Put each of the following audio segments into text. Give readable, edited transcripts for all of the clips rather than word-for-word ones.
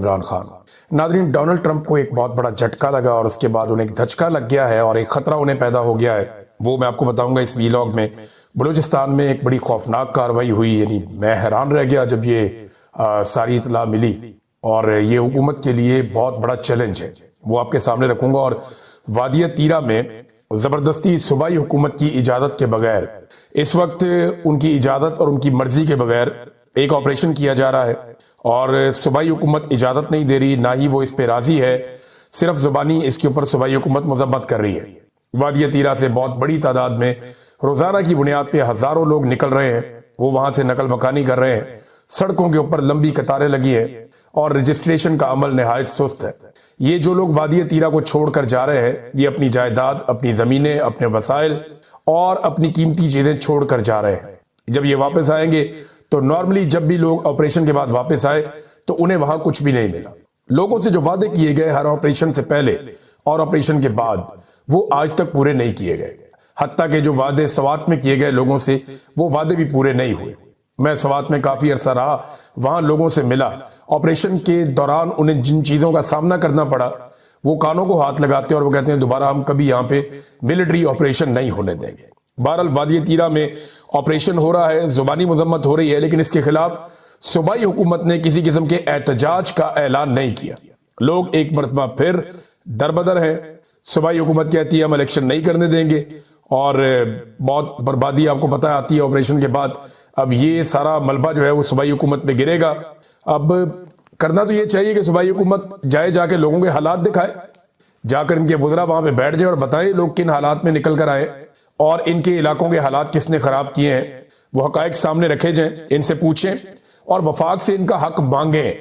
عمران خان ناظرین، Donald Trump کو ایک بہت بڑا جھٹکا لگا اور اس کے بعد انہیں ایک دھچکا لگ گیا ہے اور ایک خطرہ انہیں پیدا ہو گیا ہے. وہ میں آپ کو بتاؤں گا اس ویلاگ میں. بلوچستان میں ایک بڑی خوفناک کاروائی ہوئی، یعنی میں حیران رہ گیا جب یہ ساری اطلاع ملی، اور یہ حکومت کے لیے بہت بڑا چیلنج ہے. وہ آپ کے سامنے رکھوں گا. اور وادی تیرہ میں زبردستی صوبائی حکومت کی اجازت کے بغیر، اس وقت ان کی اجازت اور ان کی مرضی کے بغیر ایک آپریشن کیا جا رہا ہے، اور صوبائی حکومت اجازت نہیں دے رہی، نہ ہی وہ اس پہ راضی ہے. صرف زبانی اس کے اوپر صوبائی حکومت مذمت کر رہی ہے. وادی تیرہ سے بہت بڑی تعداد میں روزانہ کی بنیاد پہ ہزاروں لوگ نکل رہے ہیں. وہ وہاں سے نقل مکانی کر رہے ہیں. سڑکوں کے اوپر لمبی قطاریں لگی ہیں اور رجسٹریشن کا عمل نہایت سست ہے. یہ جو لوگ وادی تیرہ کو چھوڑ کر جا رہے ہیں، یہ اپنی جائیداد، اپنی زمینیں، اپنے وسائل اور اپنی قیمتی چیزیں چھوڑ کر جا رہے ہیں. جب یہ واپس آئیں گے تو نارملی جب بھی لوگ آپریشن کے بعد واپس آئے تو انہیں وہاں کچھ بھی نہیں ملا. لوگوں سے جو وعدے کیے گئے ہر آپریشن سے پہلے اور آپریشن کے بعد، وہ آج تک پورے نہیں کیے گئے. حتیٰ کہ جو وعدے سوات میں کیے گئے لوگوں سے، وہ وعدے بھی پورے نہیں ہوئے. میں سوات میں کافی عرصہ رہا، وہاں لوگوں سے ملا. آپریشن کے دوران انہیں جن چیزوں کا سامنا کرنا پڑا، وہ کانوں کو ہاتھ لگاتے ہیں اور وہ کہتے ہیں دوبارہ ہم کبھی یہاں پہ ملٹری آپریشن نہیں ہونے دیں گے. بہرحال وادی تیرہ میں آپریشن ہو رہا ہے، زبانی مذمت ہو رہی ہے، لیکن اس کے خلاف صوبائی حکومت نے کسی قسم کے احتجاج کا اعلان نہیں کیا. لوگ ایک مرتبہ پھر دربدر ہیں. صوبائی حکومت کہتی ہے ہم الیکشن نہیں کرنے دیں گے، اور بہت بربادی آپ کو پتہ آتی ہے آپریشن کے بعد. اب یہ سارا ملبہ جو ہے وہ صوبائی حکومت پہ گرے گا. اب کرنا تو یہ چاہیے کہ صوبائی حکومت جا کے لوگوں کے حالات دکھائے، جا کر ان کے وزراء وہاں پہ بیٹھ جائے اور بتائیں لوگ کن حالات میں نکل کر آئے اور ان کے علاقوں کے حالات کس نے خراب کیے ہیں. وہ حقائق سامنے رکھے جائیں، ان سے پوچھیں اور وفاق سے ان کا حق مانگیں،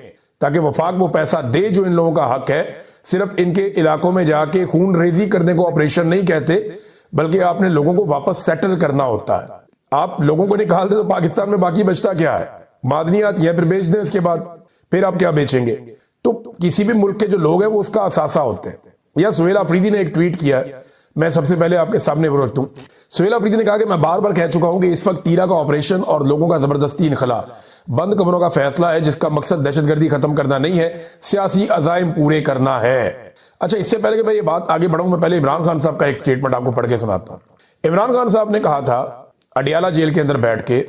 تاکہ وفاق وہ پیسہ دے جو ان لوگوں کا حق ہے. صرف ان کے علاقوں میں جا کے خون ریزی کرنے کو آپریشن نہیں کہتے، بلکہ آپ نے لوگوں کو واپس سیٹل کرنا ہوتا ہے. آپ لوگوں کو نکال دیں تو پاکستان میں باقی بچتا کیا ہے؟ معدنیات یہ پھر بیچ دیں، اس کے بعد پھر آپ کیا بیچیں گے؟ تو کسی بھی ملک کے جو لوگ ہیں وہ اس کا اثاثہ ہوتے ہیں. یا سہیل آفریدی نے ایک ٹویٹ کیا ہے، میں سب سے پہلے آپ کے سامنے وہ رکھتا ہوں. سہیل آفریدی نے کہا کہ میں بار بار کہہ چکا ہوں کہ اس وقت تیرہ کا آپریشن اور لوگوں کا زبردستی انخلا بند کمروں کا فیصلہ ہے، جس کا مقصد دہشت گردی ختم کرنا نہیں ہے، سیاسی عزائم پورے کرنا ہے. اچھا، اس سے پہلے کہ میں یہ بات آگے بڑھوں، میں پہلے عمران خان صاحب کا ایک سٹیٹمنٹ آپ کو پڑھ کے سناتا ہوں. عمران خان صاحب نے کہا تھا اڈیالہ جیل کے اندر بیٹھ کے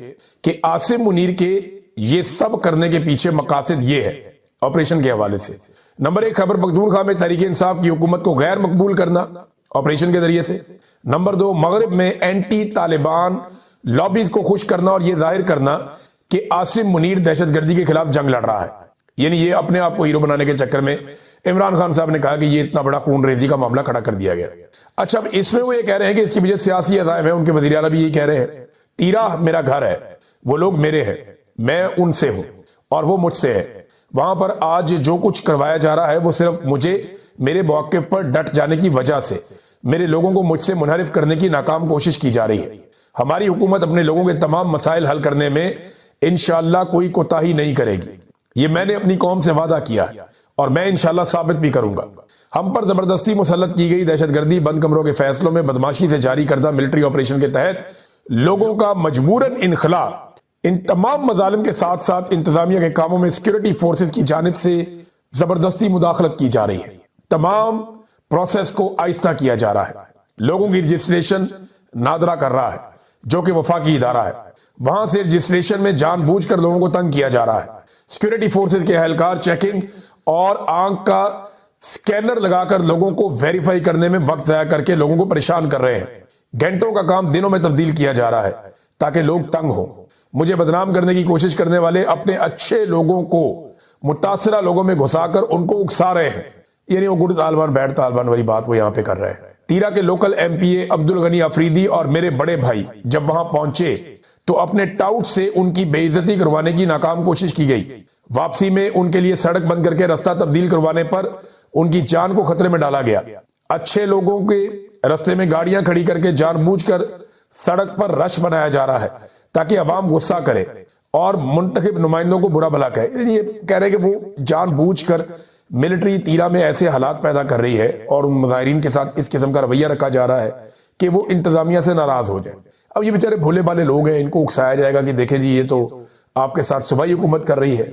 کہ عاصم منیر کے یہ سب کرنے کے پیچھے مقاصد یہ ہے آپریشن کے حوالے سے. نمبر 1، خیبر پختونخوا میں تحریک انصاف کی حکومت کو غیر مقبول کرنا آپریشن کے ذریعے سے. نمبر 2، مغرب میں اینٹی طالبان لابیز کو خوش کرنا اور یہ ظاہر کرنا کہ عاصم منیر دہشت گردی کے خلاف جنگ لڑ رہا ہے. یعنی یہ اپنے آپ کو ہیرو بنانے کے چکر میں عمران خان صاحب نے کہا کہ یہ اتنا بڑا خون ریزی کا معاملہ کھڑا کر دیا گیا. اچھا، اب اس میں وہ یہ کہہ رہے ہیں کہ اس کے پیچھے سیاسی عزائم ہے. ان کے وزیر اعلیٰ بھی یہی کہہ رہے ہیں، تیرہ میرا گھر ہے، وہ لوگ میرے ہیں، میں ان سے ہوں اور وہ مجھ سے ہے. وہاں پر آج جو کچھ کروایا جا رہا ہے وہ صرف مجھے میرے موقف پر ڈٹ جانے کی وجہ سے میرے لوگوں کو مجھ سے منحرف کرنے کی ناکام کوشش کی جا رہی ہے. ہماری حکومت اپنے لوگوں کے تمام مسائل حل کرنے میں انشاءاللہ کوئی کوتاہی نہیں کرے گی. یہ میں نے اپنی قوم سے وعدہ کیا ہے اور میں انشاءاللہ ثابت بھی کروں گا. ہم پر زبردستی مسلط کی گئی دہشت گردی بند کمروں کے فیصلوں میں بدماشی سے جاری کردہ ملٹری آپریشن کے تحت لوگوں کا مجبوراً انخلا، ان تمام مظالم کے ساتھ ساتھ انتظامیہ کے کاموں میں سیکورٹی فورسز کی جانب سے زبردستی مداخلت کی جا رہی ہے. تمام پروسیس کو آہستہ کیا جا رہا ہے. لوگوں کی رجسٹریشن نادرا کر رہا ہے جو کہ وفاقی ادارہ ہے. وہاں سے رجسٹریشن میں جان بوجھ کر لوگوں کو تنگ کیا جا رہا ہے. سیکورٹی فورسز کے اہلکار چیکنگ اور آنکھ کا سکینر لگا کر لوگوں کو ویریفائی کرنے میں وقت ضائع کر کے لوگوں کو پریشان کر رہے ہیں. گھنٹوں کا کام دنوں میں تبدیل کیا جا رہا ہے تاکہ لوگ تنگ ہوں. مجھے بدنام کرنے کی کوشش کرنے والے اپنے اچھے لوگوں کو متاثرہ لوگوں میں گھسا کر ان کو اکسا رہے ہیں. یعنی وہ گڑ طالبان بیٹھ طالبان والی بات وہ یہاں پہ کر رہے ہیں. تیرہ کے لوکل ایم پی اے عبدالغنی آفریدی اور میرے بڑے بھائی جب وہاں پہنچے تو اپنے ٹاؤٹ سے ان کی بے عزتی کروانے کی ناکام کوشش کی گئی. واپسی میں ان کے لیے سڑک بند کر کے رستہ تبدیل کروانے پر ان کی جان کو خطرے میں ڈالا گیا. اچھے لوگوں کے رستے میں گاڑیاں کھڑی کر کے جان بوجھ کر سڑک پر رش بنایا جا رہا ہے تاکہ عوام غصہ کرے اور منتخب نمائندوں کو برا بھلا کہے. یہ کہہ رہے کہ وہ جان بوجھ کر ملٹری تیرہ میں ایسے حالات پیدا کر رہی ہے اور ان مظاہرین کے ساتھ اس قسم کا رویہ رکھا جا رہا ہے کہ وہ انتظامیہ سے ناراض ہو جائے. اب یہ بیچارے بھولے بالے لوگ ہیں، ان کو اکسایا جائے گا کہ دیکھیں جی یہ تو آپ کے ساتھ صوبائی حکومت کر رہی ہے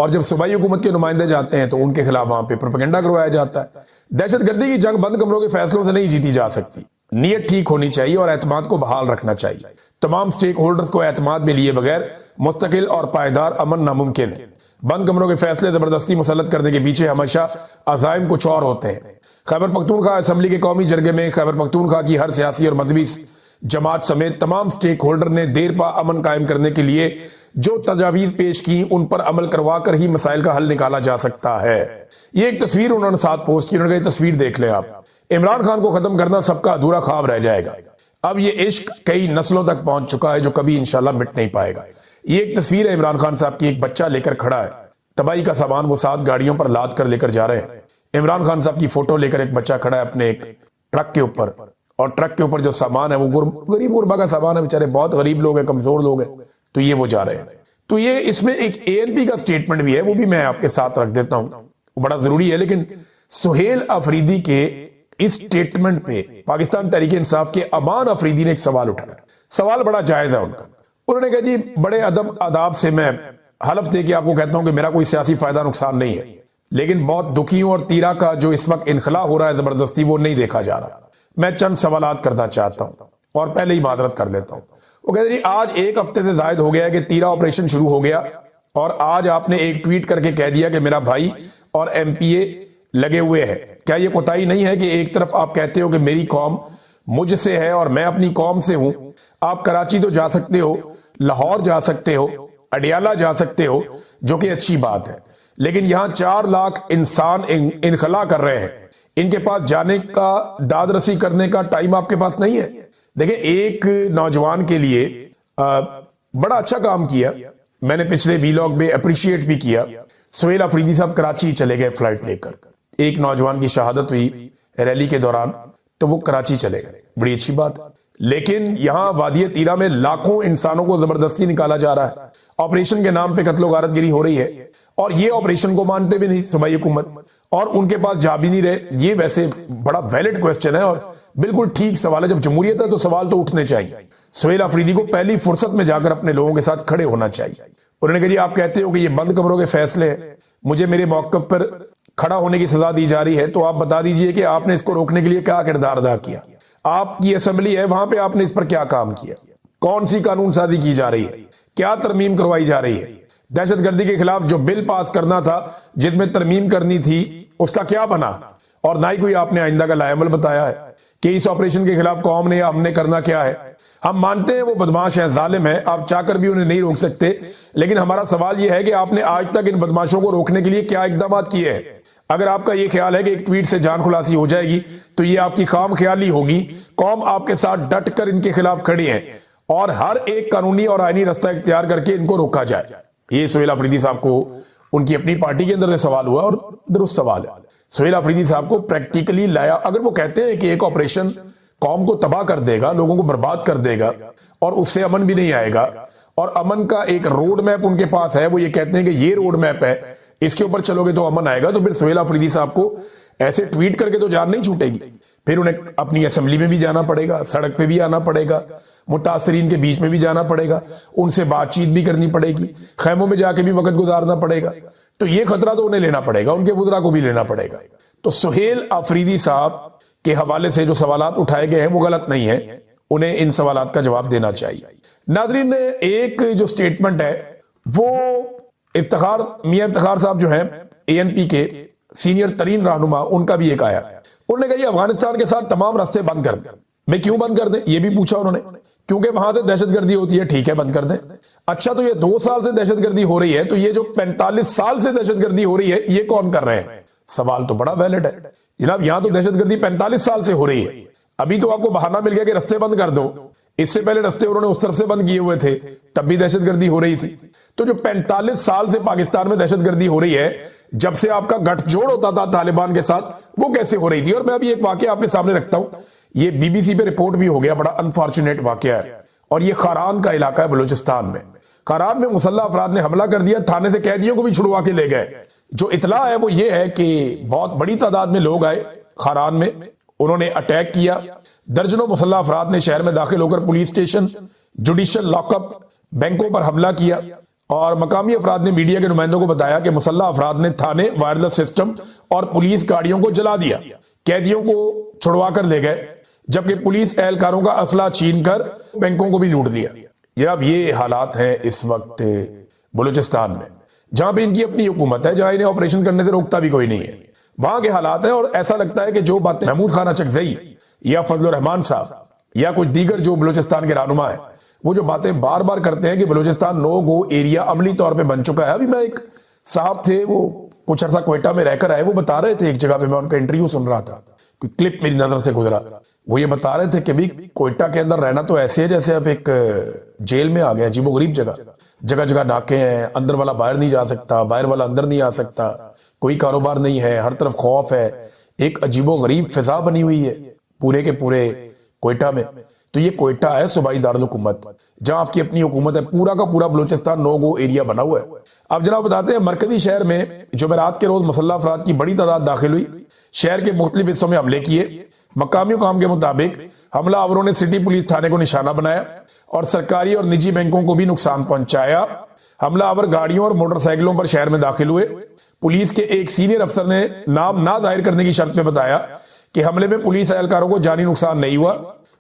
اور جب صوبائی حکومت کے نمائندے جاتے ہیں تو ان کے خلاف وہاں پہ پروپیگنڈا کروایا جاتا ہے۔ دہشت گردی کی جنگ بند کمروں کے فیصلوں سے نہیں جیتی جا سکتی، نیت ٹھیک ہونی چاہیے اور اعتماد کو بحال رکھنا چاہیے۔ تمام سٹیک ہولڈرز کو اعتماد میں لیے بغیر مستقل اور پائیدار امن ناممکن ہے۔ بند کمروں کے فیصلے زبردستی مسلط کرنے کے پیچھے ہمیشہ عزائم کچھ اور ہوتے ہیں۔ خیبر پختونخوا اسمبلی کے قومی جرگے میں خیبر پختونخوا کی ہر سیاسی اور مذہبی جماعت سمیت تمام سٹیک ہولڈر نے دیر پا امن قائم کرنے کے لیے جو تجاویز پیش کی ان پر عمل کروا کر ہی مسائل کا حل نکالا جا سکتا ہے۔ یہ ایک تصویر انہوں نے ساتھ پوسٹ کی، انہوں نے کہا یہ تصویر دیکھ لیں آپ، عمران خان کو ختم کرنا سب کا ادھورا خواب رہ جائے گا، اب یہ عشق کئی نسلوں تک پہنچ چکا ہے جو کبھی انشاءاللہ مٹ نہیں پائے گا۔ یہ ایک تصویر ہے عمران خان صاحب کی، ایک بچہ لے کر کھڑا ہے، تباہی کا سامان وہ 7 گاڑیوں پر لاد کر لے کر جا رہے ہیں۔ عمران خان صاحب کی فوٹو لے کر ایک بچہ کھڑا ہے اپنے ایک ٹرک کے اوپر، اور ٹرک کے اوپر جو سامان ہے وہ غریب غربا کا سامان ہے، بیچارے بہت غریب لوگ ہیں، کمزور لوگ ہیں، تو یہ وہ جا رہے ہیں۔ تو یہ اس میں ایک اے این پی کا سٹیٹمنٹ بھی ہے، وہ بھی میں آپ کے ساتھ رکھ دیتا ہوں، وہ بڑا ضروری ہے۔ لیکن سہیل آفریدی کے اس سٹیٹمنٹ پہ پاکستان تحریک انصاف کے امان آفریدی نے ایک سوال اٹھایا، سوال بڑا جائز ہے ان کا۔ انہوں نے کہا جی بڑے ادب آداب سے میں حلف دے کے آپ کو کہتا ہوں کہ میرا کوئی سیاسی فائدہ نقصان نہیں ہے، لیکن بہت دکھیوں اور تیرا کا جو اس وقت انخلا ہو رہا ہے زبردستی، وہ نہیں دیکھا جا رہا۔ میں چند سوالات کرنا چاہتا ہوں اور پہلے ہی معذرت کر لیتا ہوں۔ وہ کہتے ہیں آج 1 ہفتے سے زائد ہو گیا ہے کہ تیرا آپریشن شروع ہو گیا، اور آج آپ نے ایک ٹویٹ کر کے کہہ دیا کہ میرا بھائی اور ایم پی اے لگے ہوئے ہیں۔ کیا یہ کوتاہی نہیں ہے کہ ایک طرف آپ کہتے ہو کہ میری قوم مجھ سے ہے اور میں اپنی قوم سے ہوں؟ آپ کراچی تو جا سکتے ہو، لاہور جا سکتے ہو، اڈیالہ جا سکتے ہو، جو کہ اچھی بات ہے، لیکن یہاں 4 لاکھ انسان انخلا کر رہے ہیں، ان کے پاس جانے کا داد رسی کرنے کا ٹائم آپ کے پاس نہیں ہے؟ دیکھیں ایک نوجوان کے لیے بڑا اچھا کام کیا، میں نے پچھلے ویلاگ میں اپریشیٹ بھی کیا۔ سہیل آفریدی صاحب کراچی چلے گئے فلائٹ لے کر، ایک نوجوان کی شہادت ہوئی ریلی کے دوران تو وہ کراچی چلے گئے، بڑی اچھی بات ہے۔ لیکن یہاں وادی تیرا میں لاکھوں انسانوں کو زبردستی نکالا جا رہا ہے، آپریشن کے نام پہ قتل و غارت گری ہو رہی ہے، اور یہ آپریشن کو مانتے بھی نہیں صوبائی حکومت، اور ان کے پاس جا بھی نہیں رہے۔ یہ ویسے بڑا ویلڈ کوسچن ہے اور بالکل ٹھیک سوال ہے، جب جمہوریت ہے تو سوال تو اٹھنے چاہیے۔ سہیل آفریدی کو پہلی فرصت میں جا کر اپنے لوگوں کے ساتھ کھڑے ہونا چاہیے۔ انہوں نے کہا جی آپ کہتے ہو کہ یہ بند کمروں کے فیصلے ہیں، مجھے میرے موقف پر کھڑا ہونے کی سزا دی جا رہی ہے، تو آپ بتا دیجئے کہ آپ نے اس کو روکنے کے لیے کیا کردار ادا کیا؟ آپ کی اسمبلی ہے، وہاں پہ آپ نے اس پر کیا کام کیا؟ کون سی قانون سازی کی جا رہی ہے؟ کیا ترمیم کروائی جا رہی ہے؟ دہشت گردی کے خلاف جو بل پاس کرنا تھا، جس میں ترمیم کرنی تھی، اس کا کیا بنا؟ اور نہ ہی کوئی آپ نے آئندہ کا لائحہ عمل بتایا ہے کہ اس آپریشن کے خلاف قوم نے ہم نے کرنا کیا ہے۔ ہم مانتے ہیں وہ بدماش ہیں، ظالم ہیں، آپ چاہ کر بھی انہیں نہیں روک سکتے، لیکن ہمارا سوال یہ ہے کہ آپ نے آج تک ان بدماشوں کو روکنے کے لیے کیا اقدامات کیے ہیں؟ اگر آپ کا یہ خیال ہے کہ ایک ٹویٹ سے جان خلاصی ہو جائے گی تو یہ آپ کی خام خیالی ہوگی۔ قوم آپ کے ساتھ ڈٹ کر ان کے خلاف کھڑی ہے، اور ہر ایک قانونی اور آئینی رستہ اختیار کر کے ان کو روکا جائے۔ یہ سہیل آفریدی صاحب کو ان کی اپنی پارٹی کے اندر سے سوال ہوا، اور درست سوال ہے۔ سہیل آفریدی صاحب کو پریکٹیکلی لایا، اگر وہ کہتے ہیں کہ ایک آپریشن قوم کو تباہ کر دے گا، لوگوں کو برباد کر دے گا، اور اس سے امن بھی نہیں آئے گا، اور امن کا ایک روڈ میپ ان کے پاس ہے، وہ یہ کہتے ہیں کہ یہ روڈ میپ ہے، اس کے اوپر چلو گے تو امن آئے گا، تو پھر سہیل آفریدی صاحب کو ایسے ٹویٹ کر کے تو جان نہیں چھوٹے گی، پھر انہیں اپنی اسمبلی میں بھی جانا پڑے گا، سڑک پہ بھی آنا پڑے گا، متاثرین کے بیچ میں بھی جانا پڑے گا، ان سے بات چیت بھی کرنی پڑے گی، خیموں میں جا کے بھی وقت گزارنا پڑے گا، تو یہ خطرہ تو انہیں لینا پڑے گا، ان کے وزراء کو بھی لینا پڑے گا۔ تو سہیل آفریدی صاحب کے حوالے سے جو سوالات اٹھائے گئے ہیں وہ غلط نہیں ہیں، انہیں ان سوالات کا جواب دینا چاہیے۔ ناظرین، ایک جو سٹیٹمنٹ ہے وہ میاں افتخار صاحب جو ہیں اے این پی کے سینئر ترین رہنما، ان کا بھی ایک آیا، انہوں نے کہا یہ افغانستان کے ساتھ تمام راستے بند کر دیں۔ میں کیوں بند کر دیں یہ بھی پوچھا انہوں نے، کیونکہ وہاں سے دہشت گردی ہوتی ہے، ٹھیک ہے بند کر دیں۔ اچھا تو یہ 2 سال سے دہشت گردی ہو رہی ہے، تو یہ جو 45 سال سے دہشت گردی ہو رہی ہے یہ کون کر رہے ہیں؟ سوال تو بڑا ویلڈ ہے جناب، یہاں تو دہشت گردی 45 سال سے ہو رہی ہے، ابھی تو آپ کو بہانہ مل گیا کہ رستے بند کر دو، اس سے پہلے رستے انہوں نے اس طرف سے بند کیے ہوئے تھے، تب بھی دہشت گردی ہو رہی تھی۔ تو جو 45 سال سے پاکستان میں دہشت گردی ہو رہی ہے، جب سے آپ کا گٹھ جوڑ ہوتا تھا طالبان کے ساتھ، وہ کیسے ہو رہی تھی؟ اور میں ابھی ایک واقعہ آپ کے سامنے رکھتا ہوں، یہ بی بی سی پہ رپورٹ بھی ہو گیا، بڑا انفارچونیٹ واقعہ ہے، اور یہ خاران کا علاقہ ہے بلوچستان میں۔ خاران میں مسلح افراد نے حملہ کر دیا، تھانے سے قیدیوں کو بھی چھڑوا کے لے گئے۔ جو اطلاع ہے وہ یہ ہے کہ بہت بڑی تعداد میں لوگ آئے خاران میں، انہوں نے اٹیک کیا، درجنوں مسلح افراد نے شہر میں داخل ہو کر police station, judicial lock up, بینکوں پر حملہ کیا، اور مقامی افراد نے میڈیا کے نمائندوں کو بتایا کہ مسلح افراد نے تھانے، وائرلیس سسٹم اور پولیس گاڑیوں کو جلا دیا، قیدیوں کو چھڑوا کر لے گئے، جبکہ پولیس اہلکاروں کا اسلحہ چھین کر بینکوں کو بھی لوٹ لیا۔ جناب یہ حالات ہیں اس وقت بلوچستان میں، جہاں پہ ان کی اپنی حکومت ہے، جہاں انہیں آپریشن کرنے سے روکتا بھی کوئی نہیں ہے۔ وہاں کے حالات ہیں، اور ایسا لگتا ہے کہ جو باتیں محمود خان اچکزئی یا فضل الرحمان صاحب یا کچھ دیگر جو بلوچستان کے رہنما ہیں، وہ جو باتیں بار بار کرتے ہیں کہ بلوچستان نو گو ایریا عملی طور پہ بن چکا ہے۔ ابھی میں ایک صاحب تھے، وہ کچھ عرصہ کوئٹہ میں رہ کر آئے، وہ بتا رہے تھے ایک جگہ پہ، میں ان کا انٹرویو سن رہا تھا، کوئی کلپ میری نظر سے گزرا، وہ یہ بتا رہے تھے کہ بھی کوئٹہ کے اندر رہنا تو ایسے ہے جیسے آپ ایک جیل میں آ گئے، عجیب و غریب جگہ، جگہ جگہ ناکے ہیں، اندر والا باہر نہیں جا سکتا، باہر والا اندر نہیں آ سکتا، کوئی کاروبار نہیں ہے، ہر طرف خوف ہے، ایک عجیب و غریب فضا بنی ہوئی ہے پورے کے پورے کوئٹہ میں۔ تو یہ کوئٹہ ہے صوبائی دارالحکومت، جہاں آپ کی اپنی حکومت ہے، پورا کا پورا بلوچستان نو گو ایریا بنا ہوا ہے۔ اب جناب بتاتے ہیں مرکزی شہر میں جمعرات کے روز مسلح افراد کی بڑی تعداد داخل ہوئی، شہر کے مختلف حصوں میں حملے کیے۔ مقامی حکام کے مطابق حملہ آوروں نے سٹی پولیس تھانے کو نشانہ بنایا اور سرکاری اور نجی بینکوں کو بھی نقصان پہنچایا۔ حملہ آور گاڑیوں اور موٹر سائیکلوں پر شہر میں داخل ہوئے۔ پولیس کے ایک سینئر افسر نے نام نہ ظاہر کرنے کی شرط میں بتایا کہ حملے میں پولیس اہلکاروں کو جانی نقصان نہیں ہوا،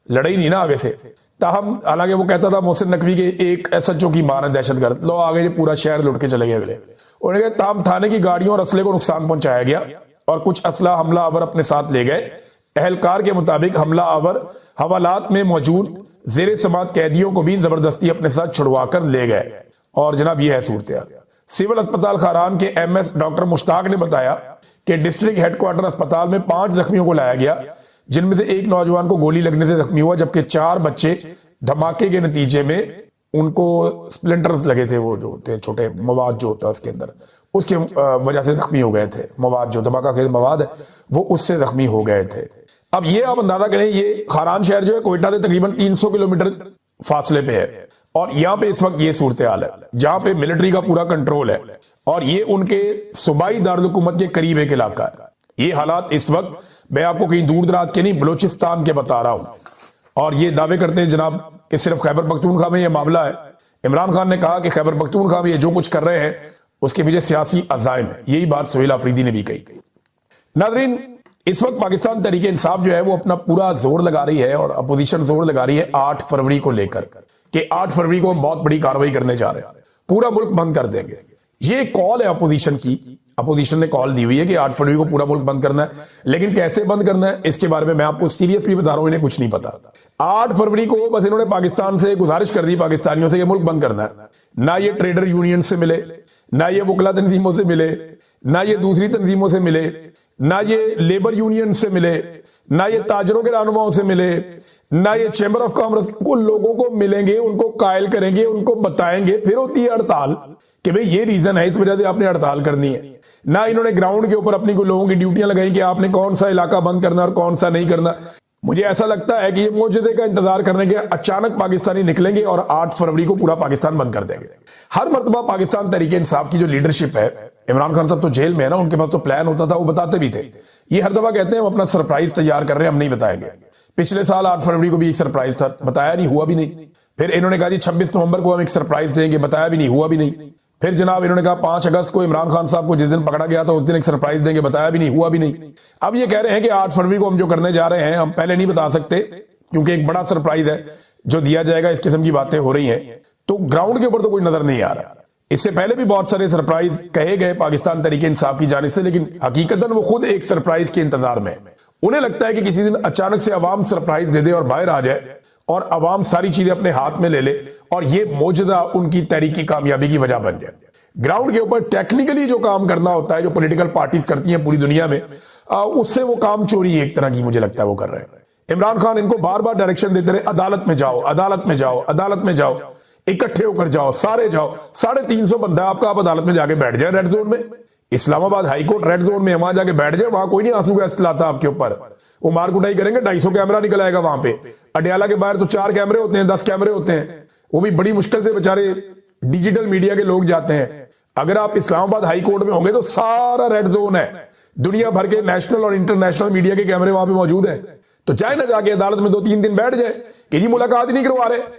لڑائی نہیں نا آگے سے۔ تاہم حالانکہ وہ کہتا تھا محسن نقوی کے ایک ایس ایچ او کی ماں ہے دہشت گرد، لو آگے پورا شہر لٹ کے چلے گئے اگلے۔ انہوں نے کہا تاہم تھانے کی گاڑیوں اور اسلحے کو نقصان پہنچایا گیا اور کچھ اسلحہ حملہ آور اپنے ساتھ لے گئے۔ اہلکار کے مطابق حملہ آور حوالات میں موجود زیر سماعت قیدیوں کو بھی زبردستی اپنے ساتھ چھڑوا کر لے گئے۔ اور جناب یہ ہے صورتحال۔ سول اسپتال خاران کے ایم ایس ڈاکٹر مشتاق نے بتایا کہ ڈسٹرکٹ ہیڈ کوارٹر اسپتال میں 5 زخمیوں کو لایا گیا، جن میں سے ایک نوجوان کو گولی لگنے سے زخمی ہوا، جبکہ 4 بچے دھماکے کے نتیجے میں ان کو سپلنٹرز لگے تھے، وہ جو ہوتے ہیں چھوٹے مواد جو ہوتا ہے اس کے اندر، اس کے وجہ سے زخمی ہو گئے تھے۔ مواد جو دھماکہ خیز مواد ہے وہ اس سے زخمی ہو گئے تھے۔ اب یہ آپ اندازہ کریں، یہ خاران شہر جو ہے کوئٹہ سے تقریباً 300 کلومیٹر فاصلے پہ ہے، اور یہاں پہ اس وقت یہ صورتحال ہے جہاں پہ ملٹری کا پورا کنٹرول ہے، اور یہ ان کے صوبائی دارالحکومت کے قریب ایک علاقہ ہے۔ یہ حالات اس وقت میں آپ کو کہیں دور دراز کے نہیں بلوچستان کے بتا رہا ہوں، اور یہ دعوے کرتے ہیں جناب کہ صرف خیبر پختونخوا میں یہ معاملہ ہے۔ عمران خان نے کہا کہ خیبر پختونخوا میں یہ جو کچھ کر رہے ہیں اس کے پیچھے سیاسی عزائم ہے، یہی بات سہیل آفریدی نے بھی کہی۔ ناظرین، اس وقت پاکستان تحریک انصاف جو ہے وہ اپنا پورا زور لگا رہی ہے، اور اپوزیشن زور لگا رہی ہے 8 فروری کو لے کر کہ 8 فروری کو ہم بہت بڑی کارروائی کرنے جا رہے ہیں، پورا ملک بند کر دیں گے۔ یہ کال ہے اپوزیشن کی، اپوزیشن نے کال دی ہوئی ہے کہ 8 فروری کو پورا ملک بند کرنا ہے، لیکن کیسے بند کرنا ہے اس کے بارے میں آپ کو سیریسلی بتا رہا ہوں، انہیں کچھ نہیں پتا۔ 8 فروری کو بس انہوں نے پاکستان سے گزارش کر دی، پاکستانیوں سے، یہ ملک بند کرنا ہے۔ نہ یہ ٹریڈر یونین سے ملے، نہ یہ وکلا تنظیموں سے ملے، نہ یہ دوسری تنظیموں سے ملے، نہ یہ لیبر یونین سے ملے، نہ یہ تاجروں کے رہنماؤں سے ملے، نہ یہ چیمبر آف کامرس کو لوگوں کو ملیں گے، ان کو قائل کریں گے، ان کو بتائیں گے، پھر ہوتی ہے ہڑتال کہ بھئی یہ ریزن ہے، اس وجہ سے آپ نے ہڑتال کرنی ہے۔ نہ انہوں نے گراؤنڈ کے اوپر اپنی لوگوں کی ڈیوٹیاں لگائیں کہ آپ نے کون سا علاقہ بند کرنا اور کون سا نہیں کرنا۔ مجھے ایسا لگتا ہے کہ یہ معجزے کا انتظار کرنے کے اچانک پاکستانی نکلیں گے اور 8 فروری کو پورا پاکستان بند کر دیں گے۔ ہر مرتبہ پاکستان تحریک انصاف کی جو لیڈرشپ ہے، عمران خان صاحب تو جیل میں ہے نا، ان کے پاس تو پلان ہوتا تھا، وہ بتاتے بھی تھے۔ یہ ہر دفعہ کہتے ہیں ہم اپنا سرپرائز تیار کر رہے ہیں، ہم نہیں بتائیں گے۔ پچھلے سال 8 فروری کو بھی ایک سرپرائز تھا، بتایا نہیں، ہوا بھی نہیں۔ پھر انہوں نے کہا جی 26 نومبر کو ہم ایک سرپرائز دیں گے، بتایا بھی نہیں، ہوا بھی نہیں۔ پھر جناب انہوں نے کہا 5 اگست کو عمران خان صاحب کو جس دن پکڑا گیا تھا اس دن ایک سرپرائز دیں گے، بتایا بھی نہیں، ہوا بھی نہیں۔ اب یہ کہہ رہے ہیں کہ 8 فروری کو ہم جو کرنے جا رہے ہیں ہم پہلے نہیں بتا سکتے کیونکہ ایک بڑا سرپرائز ہے جو دیا جائے گا، اس قسم کی باتیں ہو رہی ہیں۔ تو گراؤنڈ کے اوپر تو کوئی نظر نہیں آ رہا۔ اس سے پہلے بھی بہت سارے سرپرائز کہے گئے پاکستان تحریک انصاف کی جانب سے، لیکن حقیقتاً وہ خود ایک سرپرائز کے انتظار میں۔ انہیں لگتا ہے کہ کسی دن اچانک سے عوام سرپرائز دے دے اور باہر آ جائے اور عوام ساری چیزیں اپنے ہاتھ میں لے لے، اور یہ معجزہ ان کی تحریک کی کامیابی کی وجہ بن جائے۔ گراؤنڈ کے اوپر ٹیکنیکلی جو کام کرنا ہوتا ہے، جو پولیٹیکل پارٹیز کرتی ہیں پوری دنیا میں، اس سے وہ کام چوری ایک طرح کی مجھے لگتا ہے وہ کر رہے ہیں۔ عمران خان ان کو بار بار ڈائریکشن دیتے رہے، عدالت میں جاؤ، عدالت میں جاؤ، عدالت میں جاؤ، اکٹھے ہو کر جاؤ، سارے جاؤ، 350 بندہ آپ کا، آپ عدالت میں جا کے بیٹھ جائے ریڈ زون میں۔ اسلام آباد ہائی کورٹ ریڈ زون میں، وہاں جا کے بیٹھ جائے، وہاں کوئی نہیں آنسو گیس چلاتا آپ کے اوپر، وہ مار کٹائی کریں گے، 250 کیمرہ نکل آئے گا وہاں پہ۔ اڈیالہ کے باہر تو 4 کیمرے ہوتے ہیں، 10 کیمرے ہوتے ہیں، وہ بھی بڑی مشکل سے بیچارے ڈیجیٹل میڈیا کے لوگ جاتے ہیں۔ اگر آپ اسلام آباد ہائی کورٹ میں ہوں گے تو سارا ریڈ زون ہے، دنیا بھر کے نیشنل اور انٹرنیشنل میڈیا کے کیمرے وہاں پہ موجود ہیں۔ تو چاہے نہ جا کے عدالت میں 2-3 دن بیٹھ جائے کہ جی ملاقات ہی نہیں کروا رہے،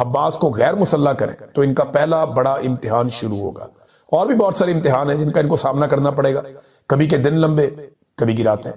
حماس کو غیر مسلح کریں تو ان کا پہلا بڑا امتحان شروع ہوگا. اور بھی بہت سارے امتحان ہیں جن کا ان کو سامنا کرنا پڑے گا. کبھی کے دن لمبے، کبھی کی راتیں.